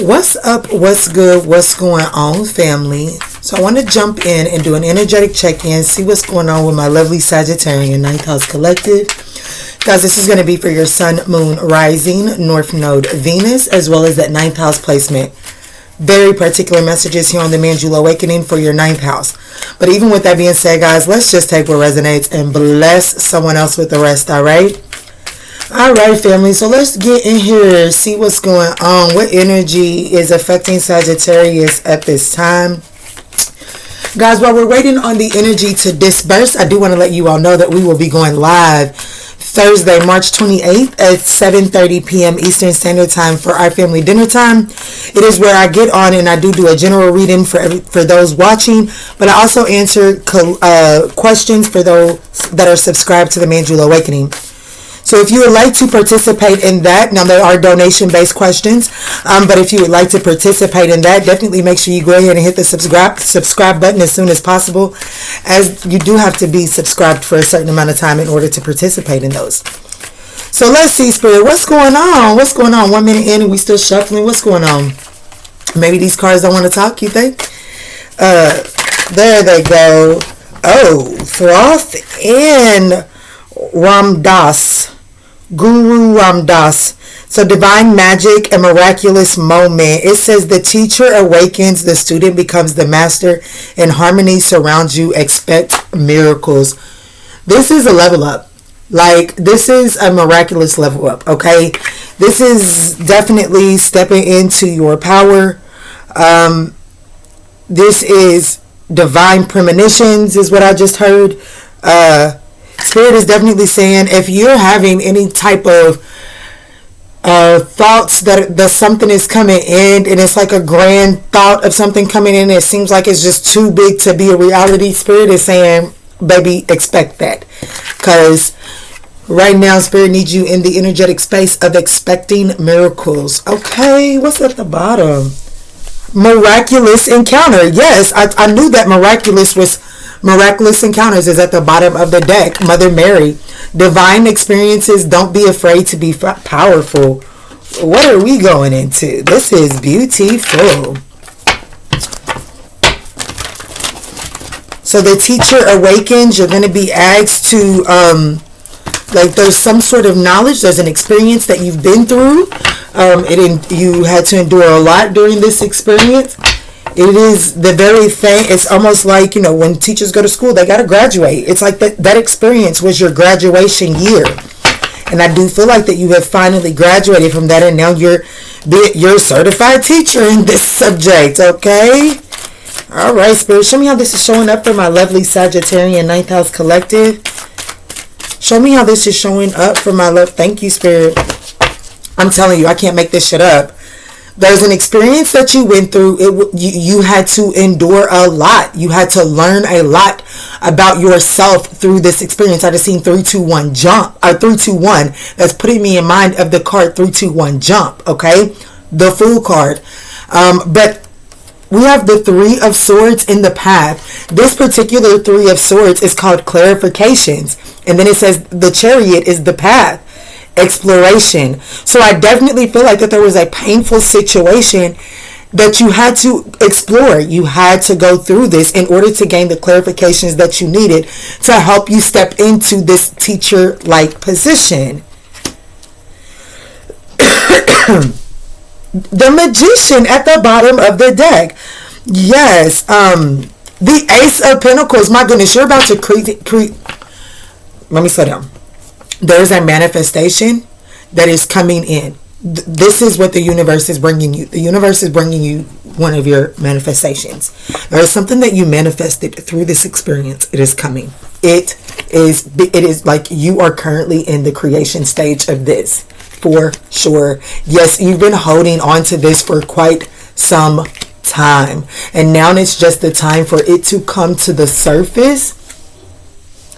What's up? What's good? What's going on, family? So I want to jump in and do an energetic check-in, see what's going on with my lovely Sagittarius ninth house collective. Guys, this is going to be for your sun, moon, rising, north node, Venus, as well as that ninth house placement. Very particular messages here on the ManjulaAwakening for your ninth house. But even with that being said, guys, let's just take what resonates and bless someone else with the rest, all right? All right, family, so let's get in here, see what's going on. What energy is affecting Sagittarius at this time? Guys, while we're waiting on the energy to disperse, I do want to let you all know that we will be going live Thursday, March 28th at 7:30 p.m. Eastern Standard Time for our family dinner time. It is where I get on and I do a general reading for those watching, but I also answer questions for those that are subscribed to the ManjulaAwakening. So if you would like to participate in that, now there are donation-based questions, but if you would like to participate in that, definitely make sure you go ahead and hit the subscribe button as soon as possible, as you do have to be subscribed for a certain amount of time in order to participate in those. So let's see, Spirit, what's going on? What's going on? 1 minute in and we still shuffling. What's going on? Maybe these cards don't want to talk, you think? There they go. Oh, Thoth and Ramdas. Guru Ramdas. So divine magic, a miraculous moment. It says the teacher awakens, the student becomes the master, and harmony surrounds you. Expect miracles. This is a level up. Like, this is a miraculous level up, okay? This is definitely stepping into your power. This is divine premonitions is what I just heard. Spirit is definitely saying if you're having any type of thoughts that something is coming in and it's like a grand thought of something coming in, it seems like it's just too big to be a reality. Spirit is saying, baby, expect that, because right now Spirit needs you in the energetic space of expecting miracles. Okay, what's at the bottom? Miraculous encounter. Yes, I knew that miraculous encounters is at the bottom of the deck. Mother Mary. Divine experiences. Don't be afraid to be powerful. What are we going into? This is beautiful. So the teacher awakens. You're going to be asked to, like, there's some sort of knowledge. There's an experience that you've been through. You had to endure a lot during this experience. It is the very thing. It's almost like, you know, when teachers go to school, they got to graduate. It's like that experience was your graduation year. And I do feel like that you have finally graduated from that, and now you're a certified teacher in this subject, okay? All right, Spirit, show me how this is showing up for my lovely Sagittarian ninth house collective. Show me how this is showing up for my love. Thank you, Spirit. I'm telling you, I can't make this shit up. There's an experience that you went through. You had to endure a lot. You had to learn a lot about yourself through this experience. I just seen 321 jump, or 321. That's putting me in mind of the card 321 jump. Okay, the Fool card. But we have the Three of Swords in the path. This particular Three of Swords is called clarifications, and then it says the Chariot is the path. Exploration. So I definitely feel like that there was a painful situation that you had to explore. You had to go through this in order to gain the clarifications that you needed to help you step into this teacher-like position. The Magician at the bottom of the deck. Yes. The Ace of Pentacles. My goodness, you're about to create. Let me slow down. There's a manifestation that is coming in. This is what the universe is bringing you. The universe is bringing you one of your manifestations. There is something that you manifested through this experience. It is coming. It is like you are currently in the creation stage of this, for sure. Yes, you've been holding on to this for quite some time, and now it's just the time for it to come to the surface.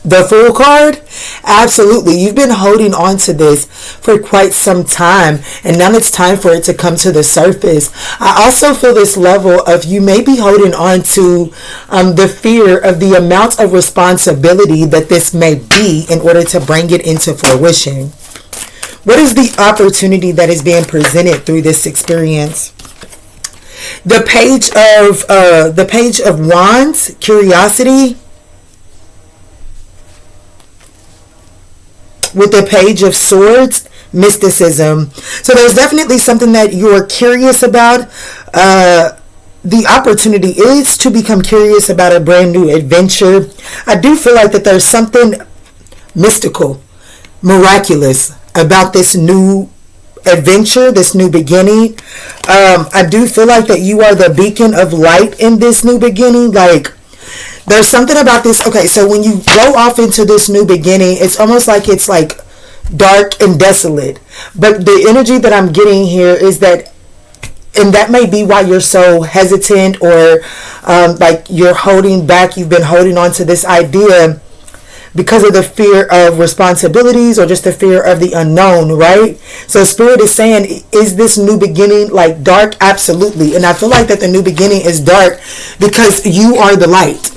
The Fool card, absolutely. You've been holding on to this for quite some time, and now it's time for it to come to the surface. I also feel this level of you may be holding on to the fear of the amount of responsibility that this may be in order to bring it into fruition. What is the opportunity that is being presented through this experience? The page of wands, curiosity, with the page of swords, mysticism. So there's definitely something that you're curious about. The opportunity is to become curious about a brand new adventure. I do feel like that there's something mystical, miraculous about this new adventure, this new beginning. I do feel like that you are the beacon of light in this new beginning. Like, there's something about this. Okay, so when you go off into this new beginning, it's almost like it's like dark and desolate. But the energy that I'm getting here is that, and that may be why you're so hesitant, or like you're holding back, you've been holding on to this idea because of the fear of responsibilities or just the fear of the unknown, right? So Spirit is saying, is this new beginning like dark? Absolutely. And I feel like that the new beginning is dark because you are the light.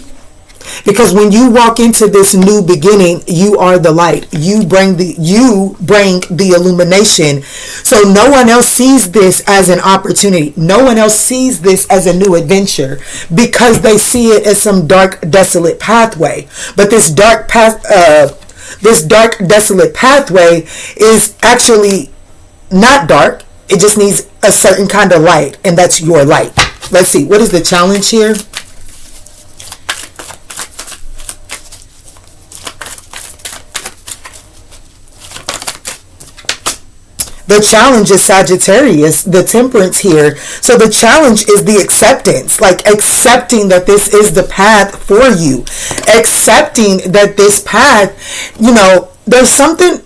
Because when you walk into this new beginning, you are the light. You bring the illumination. So no one else sees this as an opportunity. No one else sees this as a new adventure because they see it as some dark, desolate pathway. But this dark desolate pathway is actually not dark. It just needs a certain kind of light, and that's your light. Let's see, what is the challenge here? The challenge is Sagittarius, the Temperance here. So the challenge is the acceptance, like accepting that this is the path for you. Accepting that this path, there's something.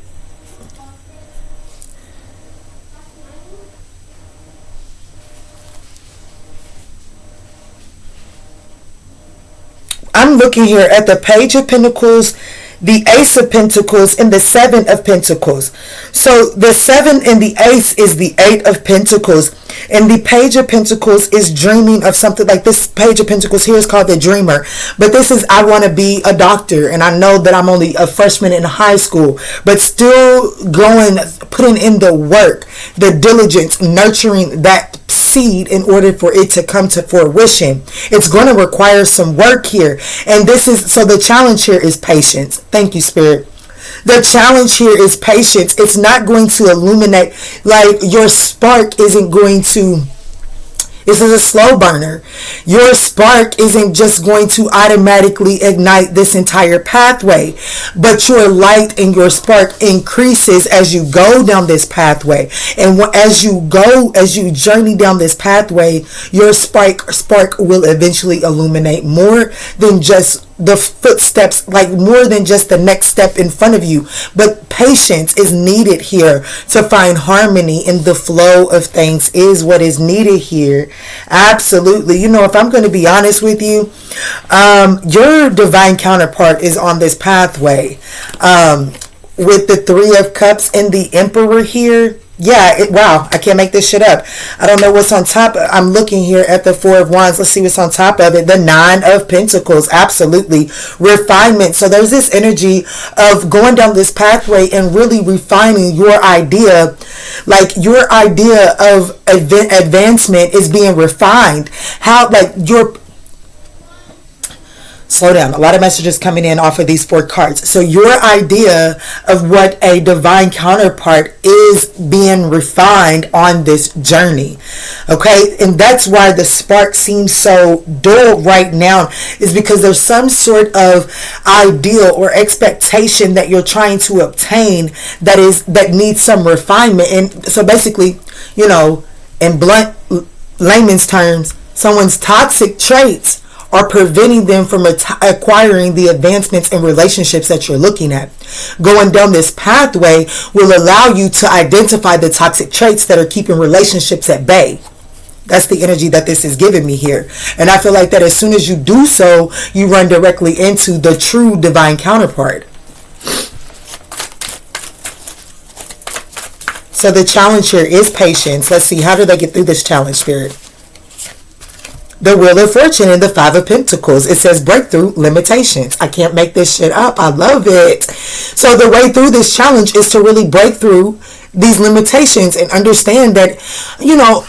I'm looking here at the Page of Pentacles, the Ace of Pentacles, and the Seven of Pentacles. So the Seven and the Ace is the Eight of Pentacles. And the Page of Pentacles is dreaming of something. Like this Page of Pentacles here is called the Dreamer. But this is, I want to be a doctor. And I know that I'm only a freshman in high school. But still putting in the work, the diligence, nurturing that seed in order for it to come to fruition. It's going to require some work here. And so the challenge here is patience. Thank you, Spirit. The challenge here is patience. It's not going to illuminate, like your spark isn't going to, this is a slow burner. Your spark isn't just going to automatically ignite this entire pathway, but your light and your spark increases as you go down this pathway. And as you journey down this pathway, your spark will eventually illuminate more than just the footsteps, like more than just the next step in front of you. But patience is needed here to find harmony in the flow of things is what is needed here. Absolutely. If I'm going to be honest with you, your divine counterpart is on this pathway with the Three of Cups and the Emperor here. Yeah, wow, I can't make this shit up. I don't know what's on top. I'm looking here at the Four of Wands. Let's see what's on top of it. The Nine of Pentacles. Absolutely. Refinement. So there's this energy of going down this pathway and really refining your idea. Like your idea of advancement is being refined. Slow down. A lot of messages coming in off of these four cards. So your idea of what a divine counterpart is being refined on this journey. Okay? And that's why the spark seems so dull right now, is because there's some sort of ideal or expectation that you're trying to obtain that needs some refinement. And so basically, in blunt layman's terms, someone's toxic traits are preventing them from acquiring the advancements in relationships that you're looking at. Going down this pathway will allow you to identify the toxic traits that are keeping relationships at bay. That's the energy that this is giving me here. And I feel like that as soon as you do so, you run directly into the true divine counterpart. So the challenge here is patience. Let's see, how do they get through this challenge, Spirit? The Wheel of Fortune and the Five of Pentacles. It says breakthrough limitations. I can't make this shit up. I love it. So the way through this challenge is to really break through these limitations and understand that,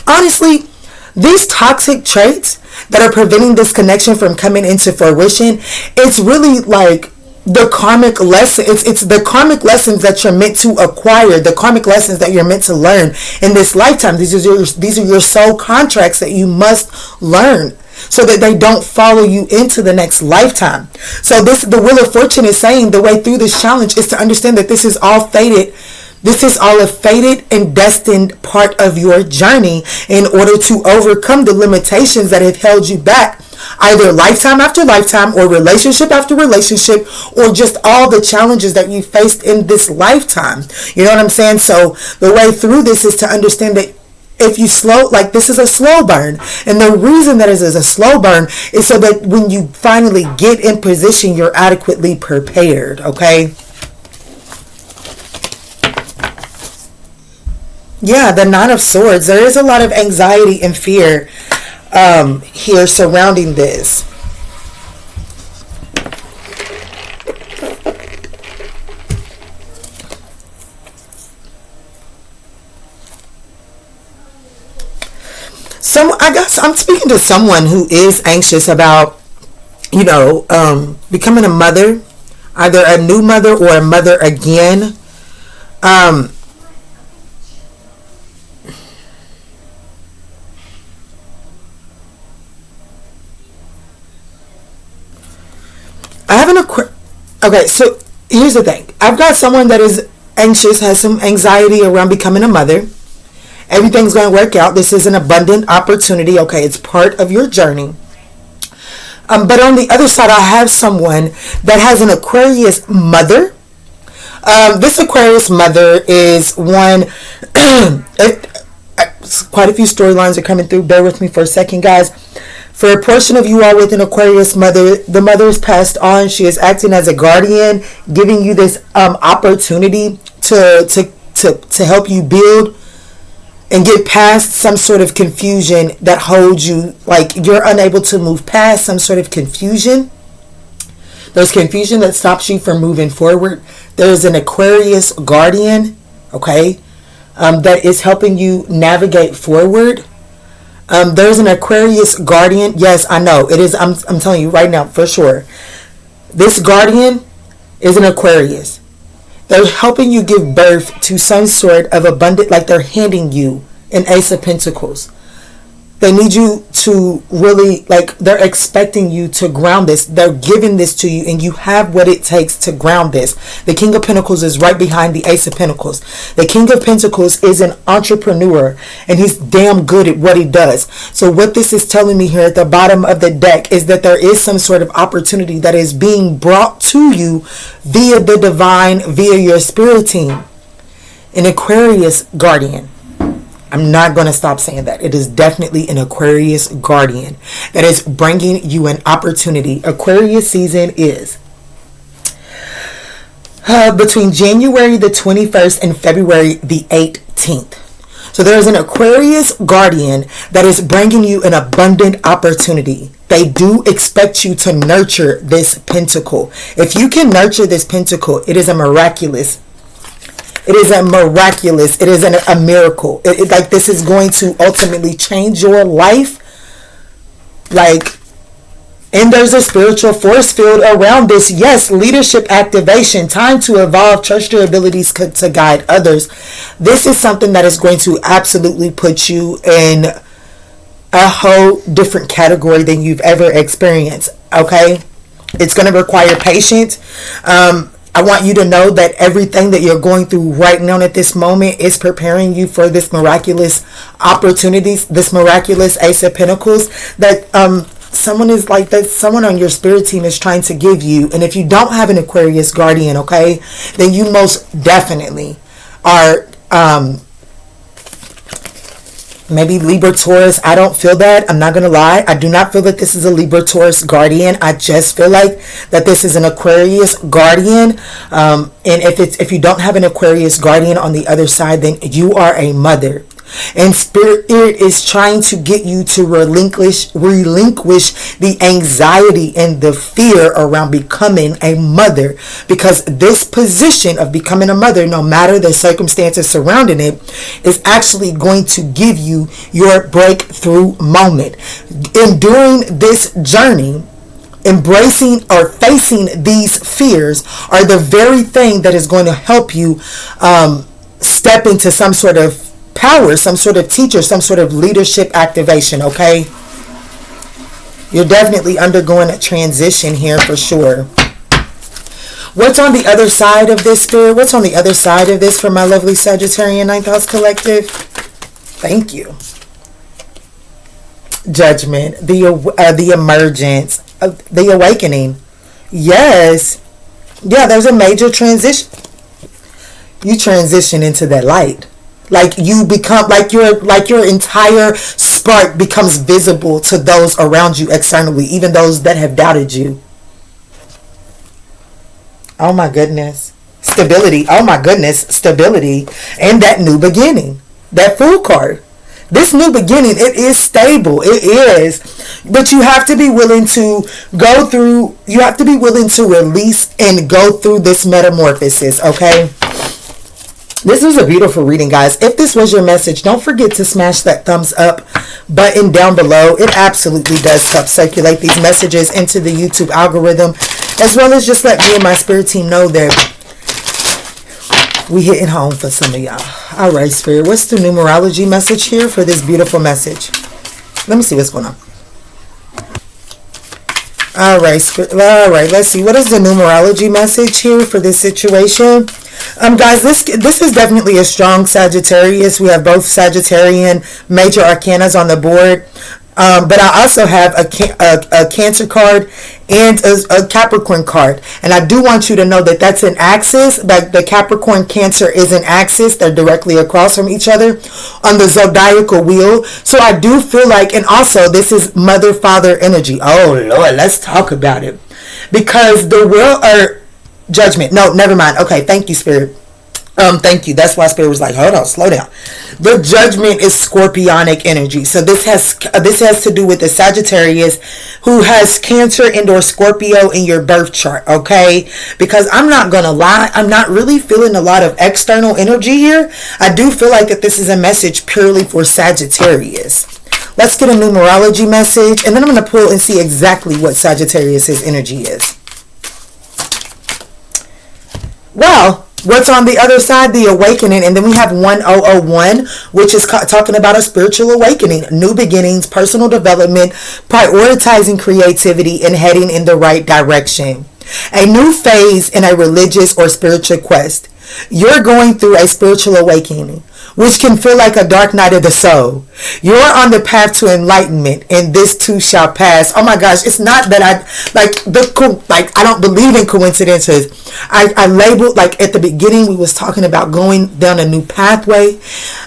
honestly, these toxic traits that are preventing this connection from coming into fruition, it's really like the karmic lesson. It's the karmic lessons that you're meant to acquire, the karmic lessons that you're meant to learn in this lifetime. These are your soul contracts that you must learn, so that they don't follow you into the next lifetime. So the Wheel of Fortune is saying the way through this challenge is to understand that this is all fated. This is all a fated and destined part of your journey in order to overcome the limitations that have held you back, either lifetime after lifetime, or relationship after relationship, or just all the challenges that you faced in this lifetime. You know what I'm saying? So the way through this is to understand that if you this is a slow burn. And the reason that it is a slow burn is so that when you finally get in position, you're adequately prepared, okay? Yeah, the Nine of Swords. There is a lot of anxiety and fear here surrounding this. I guess I'm speaking to someone who is anxious about, becoming a mother, either a new mother or a mother again. Okay, so here's the thing. I've got someone that is anxious, has some anxiety around becoming a mother. Everything's going to work out. This is an abundant opportunity. Okay, it's part of your journey. But on the other side, I have someone that has an Aquarius mother. This Aquarius mother is one... quite a few storylines are coming through. Bear with me for a second, guys. For a portion of you all with an Aquarius mother, the mother is passed on. She is acting as a guardian, giving you this opportunity to help you build and get past some sort of confusion that holds you, like you're unable to move past some sort of confusion. There's confusion that stops you from moving forward. There's an Aquarius guardian, okay, that is helping you navigate forward. There's an Aquarius guardian. Yes, I know. It is. I'm telling you right now for sure. This guardian is an Aquarius. They're helping you give birth to some sort of abundant, like they're handing you an Ace of Pentacles. They need you to really, like, they're expecting you to ground this. They're giving this to you, and you have what it takes to ground this. The King of Pentacles is right behind the Ace of Pentacles. The King of Pentacles is an entrepreneur, and he's damn good at what he does. So what this is telling me here at the bottom of the deck is that there is some sort of opportunity that is being brought to you via the divine, via your spirit team. An Aquarius guardian. I'm not going to stop saying that. It is definitely an Aquarius guardian that is bringing you an opportunity. Aquarius season is between January the 21st and February the 18th. So there is an Aquarius guardian that is bringing you an abundant opportunity. They do expect you to nurture this pentacle. If you can nurture this pentacle, it is a miraculous. It is a miracle. Like, this is going to ultimately change your life. Like, and there's a spiritual force field around this. Yes, leadership activation, time to evolve, trust your abilities to guide others. This is something that is going to absolutely put you in a whole different category than you've ever experienced. Okay? It's going to require patience. I want you to know that everything that you're going through right now at this moment is preparing you for this miraculous opportunities, this miraculous Ace of Pentacles that someone on your spirit team is trying to give you. And if you don't have an Aquarius guardian, okay, then you most definitely are maybe Libra, Taurus. I don't feel that. I'm not going to lie. I do not feel that this is a Libra, Taurus guardian. I just feel like that this is an Aquarius guardian. And if you don't have an Aquarius guardian on the other side, then you are a mother. And Spirit is trying to get you to relinquish the anxiety and the fear around becoming a mother. Because this position of becoming a mother, no matter the circumstances surrounding it, is actually going to give you your breakthrough moment. And during this journey, embracing or facing these fears are the very thing that is going to help you step into some sort of power, some sort of teacher, some sort of leadership activation, okay? You're definitely undergoing a transition here for sure. What's on the other side of this, Spirit? What's on the other side of this for my lovely Sagittarian 9th House Collective? Thank you. Judgment, the emergence, the awakening. Yes. Yeah, there's a major transition. You transition into that light. Like you become, like your entire spark becomes visible to those around you externally, even those that have doubted you. Oh my goodness. Stability. Oh my goodness. Stability. And that new beginning. That Fool card. This new beginning, it is stable. It is. But you have to be willing to go through, you have to be willing to release and go through this metamorphosis, okay? This was a beautiful reading, guys. If this was your message, don't forget to smash that thumbs up button down below. It absolutely does help circulate these messages into the YouTube algorithm, as well as just let me and my spirit team know that we hitting home for some of y'all. All right, Spirit. What's the numerology message here for this beautiful message? Let me see what's going on. All right, Spirit. All right, let's see. What is the numerology message here for this situation? Guys, this is definitely a strong Sagittarius. We have both Sagittarian major arcanas on the board. But I also have a Cancer card and a Capricorn card. And I do want you to know that that's an axis. Like the Capricorn Cancer is an axis. They're directly across from each other on the zodiacal wheel. So I do feel like, and also this is mother-father energy. Oh, Lord, let's talk about it. Because the world, or judgment. No, never mind. Okay, thank you, Spirit. Thank you. That's why Spirit was like, hold on, slow down. The judgment is scorpionic energy. So this has to do with the Sagittarius who has Cancer and or Scorpio in your birth chart, okay? Because I'm not going to lie, I'm not really feeling a lot of external energy here. I do feel like that this is a message purely for Sagittarius. Let's get a numerology message, and then I'm going to pull and see exactly what Sagittarius's energy is. Well, what's on the other side? The awakening. And then we have 1001, which is talking about a spiritual awakening, new beginnings, personal development, prioritizing creativity, and heading in the right direction. A new phase in a religious or spiritual quest. You're going through a spiritual awakening, which can feel like a dark night of the soul. You're on the path to enlightenment, and this too shall pass. Oh my gosh, it's not that I don't believe in coincidences. I labeled, like at the beginning we was talking about going down a new pathway,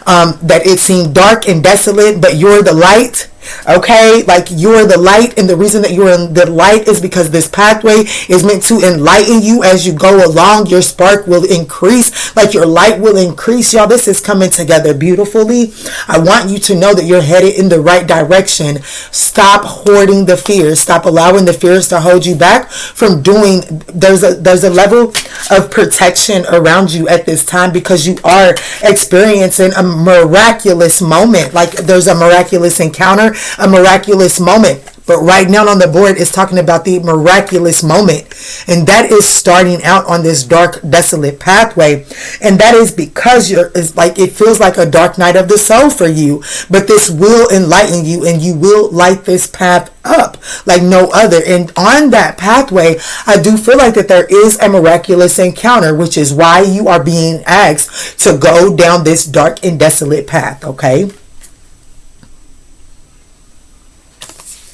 that it seemed dark and desolate, but you're the light. Okay, like you're the light, and the reason that you're in the light is because this pathway is meant to enlighten you as you go along. Your spark will increase, like your light will increase. Y'all, this is coming together beautifully. I want you to know that you're headed in the right direction. Stop hoarding the fears. Stop allowing the fears to hold you back from doing. There's a level of protection around you at this time, because you are experiencing a miraculous moment. Like there's a miraculous encounter, a miraculous moment. But right now on the board is talking about the miraculous moment. And that is starting out on this dark, desolate pathway. And that is because it feels like a dark night of the soul for you. But this will enlighten you, and you will light this path up like no other. And on that pathway, I do feel like that there is a miraculous encounter, which is why you are being asked to go down this dark and desolate path, okay?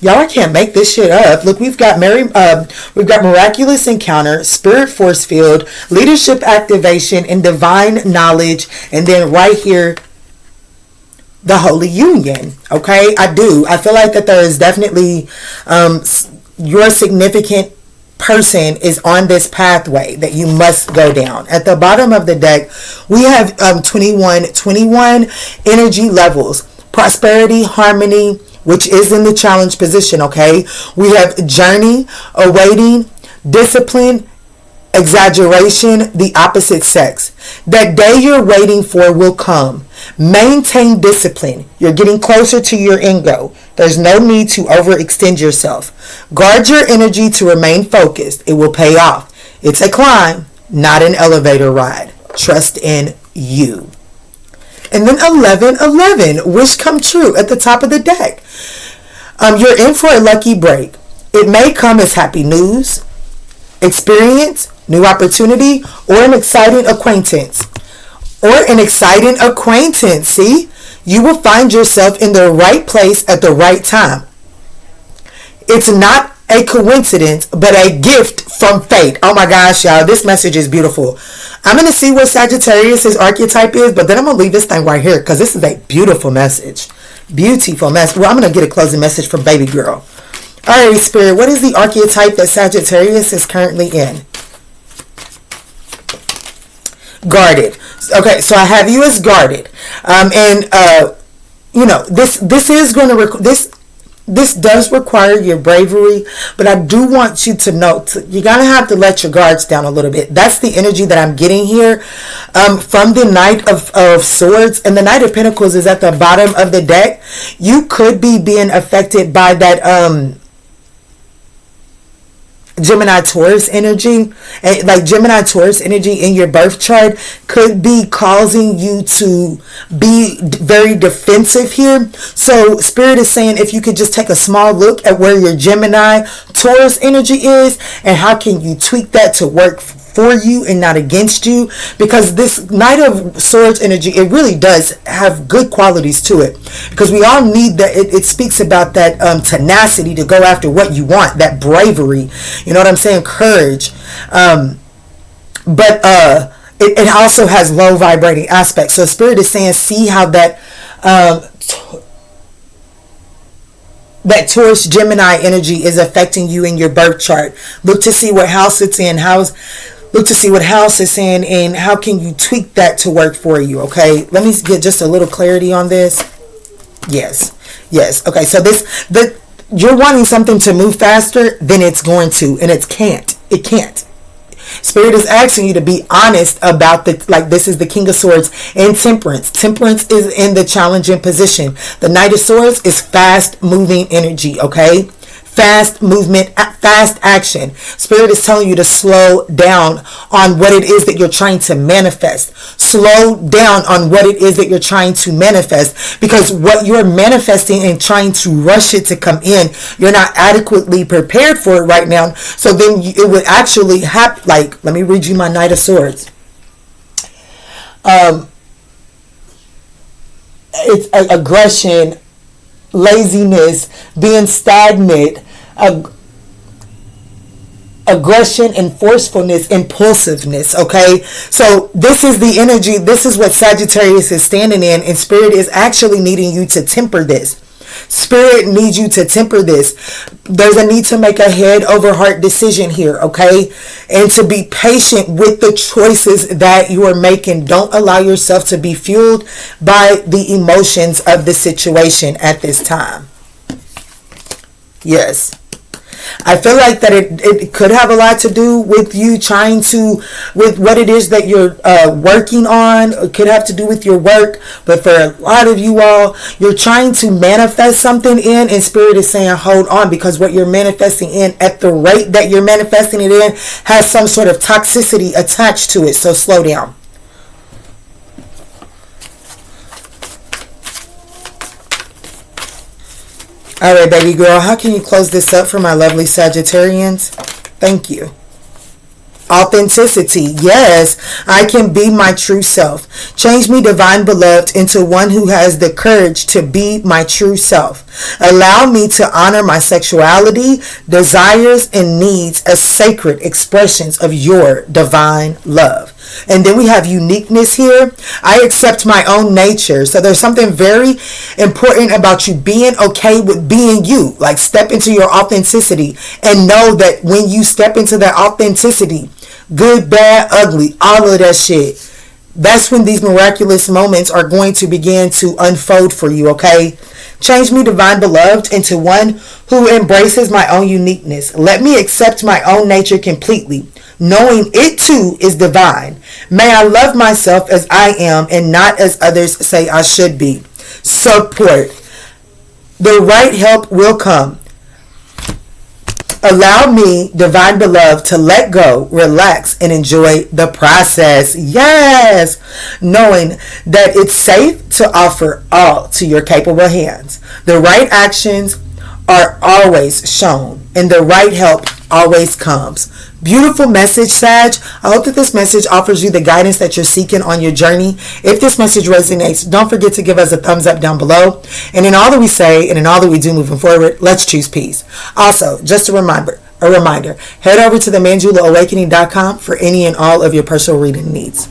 Y'all, I can't make this shit up. Look, we've got miraculous encounter, spirit force field, leadership activation, and divine knowledge. And then right here, the holy union. Okay, I feel like that there is definitely your significant person is on this pathway that you must go down. At the bottom of the deck, we have 21 energy levels. Prosperity, harmony, which is in the challenge position, okay? We have journey, awaiting, discipline, exaggeration, the opposite sex. That day you're waiting for will come. Maintain discipline. You're getting closer to your end goal. There's no need to overextend yourself. Guard your energy to remain focused. It will pay off. It's a climb, not an elevator ride. Trust in you. And then 1111, wish come true at the top of the deck. You're in for a lucky break. It may come as happy news, experience, new opportunity, or an exciting acquaintance. See? You will find yourself in the right place at the right time. It's not a coincidence, but a gift from fate. Oh my gosh, y'all, this message is beautiful. I'm going to see what Sagittarius' archetype is, but then I'm going to leave this thing right here because this is a beautiful message. Beautiful message. Well, I'm going to get a closing message from baby girl. Alright, Spirit, what is the archetype that Sagittarius is currently in? Guarded. Okay, so I have you as guarded. This is going to this does require your bravery, but I do want you to know you're going to have to let your guards down a little bit. That's the energy that I'm getting here from the Knight of Swords, and the Knight of Pentacles is at the bottom of the deck. You could be being affected by that Gemini Taurus energy. Like Gemini Taurus energy in your birth chart could be causing you to be very defensive here. So Spirit is saying if you could just take a small look at where your Gemini Taurus energy is and how can you tweak that to work for you and not against you, because this Knight of Swords energy, it really does have good qualities to it, because we all need that. It speaks about that tenacity to go after what you want, that bravery, you know what I'm saying, courage, but it also has low vibrating aspects. So Spirit is saying see how that that Taurus Gemini energy is affecting you in your birth chart. Look to see what house it's in, look to see what house it's in, and how can you tweak that to work for you, okay? Let me get just a little clarity on this. Yes. Okay, so you're wanting something to move faster than it's going to, and it can't. Spirit is asking you to be honest about this is the King of Swords and Temperance. Temperance is in the challenging position. The Knight of Swords is fast moving energy, okay? Fast movement, fast action. Spirit is telling you to slow down on what it is that you're trying to manifest. Slow down on what it is that you're trying to manifest, because what you're manifesting and trying to rush it to come in, you're not adequately prepared for it right now. So then it would actually happen. Like, let me read you my Knight of Swords. It's aggression, laziness, being stagnant, aggression and forcefulness, impulsiveness, okay? So this is the energy, this is what Sagittarius is standing in, and Spirit is actually needing you to temper this. Spirit needs you to temper this. There's a need to make a head over heart decision here, okay? And to be patient with the choices that you are making. Don't allow yourself to be fueled by the emotions of the situation at this time. Yes. I feel like that it could have a lot to do with you with what it is that you're working on. It could have to do with your work, but for a lot of you all, you're trying to manifest something in, and Spirit is saying hold on, because what you're manifesting in at the rate that you're manifesting it in has some sort of toxicity attached to it, so slow down. All right, baby girl, how can you close this up for my lovely Sagittarians? Thank you. Authenticity. Yes, I can be my true self. Change me, divine beloved, into one who has the courage to be my true self. Allow me to honor my sexuality, desires, and needs as sacred expressions of your divine love. And then we have uniqueness here. I accept my own nature. So there's something very important about you being okay with being you. Like, step into your authenticity and know that when you step into that authenticity, good, bad, ugly, all of that shit, that's when these miraculous moments are going to begin to unfold for you, okay? Change me, divine beloved, into one who embraces my own uniqueness. Let me accept my own nature completely, knowing it too is divine. May I love myself as I am and not as others say I should be. Support. The right help will come. Allow me, divine beloved, to let go, relax, and enjoy the process. Yes! Knowing that it's safe to offer all to your capable hands. The right actions are always shown, and the right help always comes. Beautiful message, Sag. I hope that this message offers you the guidance that you're seeking on your journey. If this message resonates, don't forget to give us a thumbs up down below. And in all that we say and in all that we do moving forward, let's choose peace. Also, just a reminder, head over to the ManjulaAwakening.com for any and all of your personal reading needs.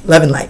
Love and light.